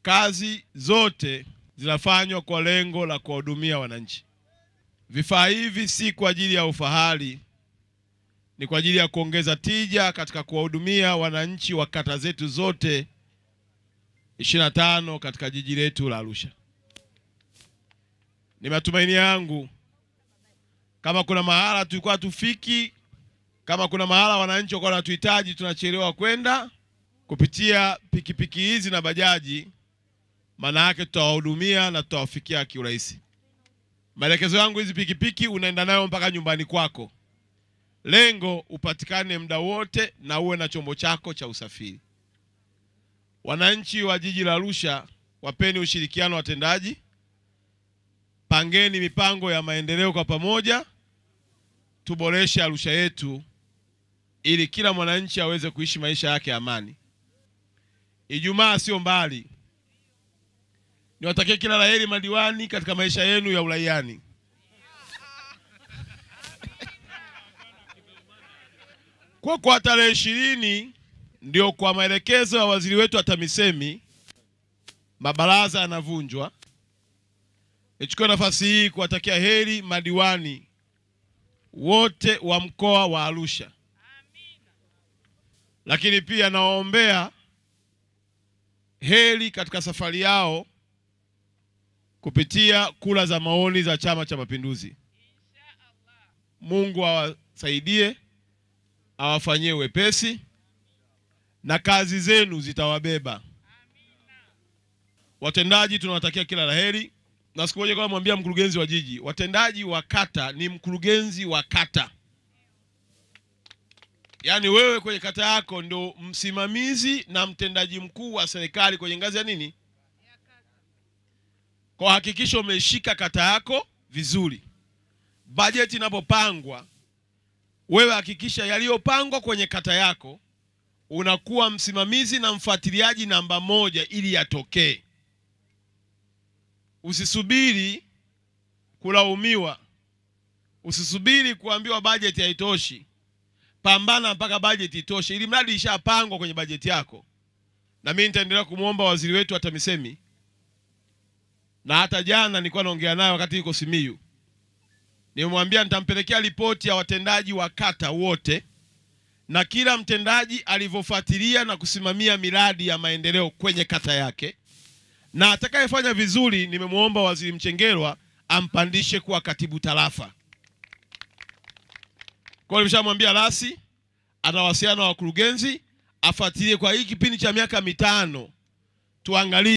kazi zote zinafanywa kwa lengo la kuwahudumia wananchi. Vifaa hivi si kwa ajili ya ufahari, ni kwa ajili ya kuongeza tija katika kuwahudumia wananchi wa kata zetu zote 25 katika jiji letu la Arusha. Ni matumaini yangu kama kuna mahala tulikuwa tufiki, kama kuna mahala wananchi walikuwa wanatuhitaji tunachelewa kwenda, kupitia pikipiki hizi na bajaji, maana yake tutawahudumia na tutawafikia kiurahisi. Maelekezo yangu, hizi pikipiki unaenda nayo mpaka nyumbani kwako. Lengo upatikane muda wote na uwe na chombo chako cha usafiri. Wananchi wa jiji la Arusha, wapeni ushirikiano watendaji. Pangeni mipango ya maendeleo kwa pamoja. Tuboreshe Arusha yetu ili kila mwananchi aweze kuishi maisha yake ya amani. Ijumaa sio mbali. Niwatakie kila laheri madiwani katika maisha yenu ya uraiani. Kwa tarehe 20 ndio kwa maelekezo ya waziri wetu wa TAMISEMI mabaraza yanavunjwa. Nichukue nafasi hii kuwatakia heri madiwani wote wa mkoa wa Arusha. Lakini pia nawaombea heri katika safari yao kupitia kura za maoni za Chama cha Mapinduzi. Mungu awasaidie, awafanyie wepesi na kazi zenu zitawabeba. Watendaji tunawatakia kila laheri. Na siku moja kama mwambia mkurugenzi wa jiji, watendaji wa kata ni mkurugenzi wa kata. Yaani wewe kwenye kata yako ndio msimamizi na mtendaji mkuu wa serikali kwenye ngazi ya nini? Kwa hakikisha umeshika kata yako vizuri. Bajeti inapopangwa, wewe hakikisha yaliyopangwa kwenye kata yako unakuwa msimamizi na mfuatiliaji namba 1 ili yatokee. Usisubiri kulaumiwa. Usisubiri kuambiwa bajeti haitoshi. Pambana mpaka bajeti itoshe, ili mradi ishapangwa kwenye bajeti yako. Na mimi nitaendelea kumuomba waziri wetu wa TAMISEMI, na hata jana nilikuwa naongea naye wakati yuko Simiyu. Nimemwambia nitampelekea ripoti ya watendaji wa kata wote na kila mtendaji alivyofuatilia na kusimamia miradi ya maendeleo kwenye kata yake. Na atakayefanya vizuri nimemuomba Waziri Mchengerwa ampandishe kuwa katibu tarafa. Kwa hiyo nimeshamwambia rasi atawasiliana na wakurugenzi afuatilie kwa hii kipindi cha miaka 5 tuangalie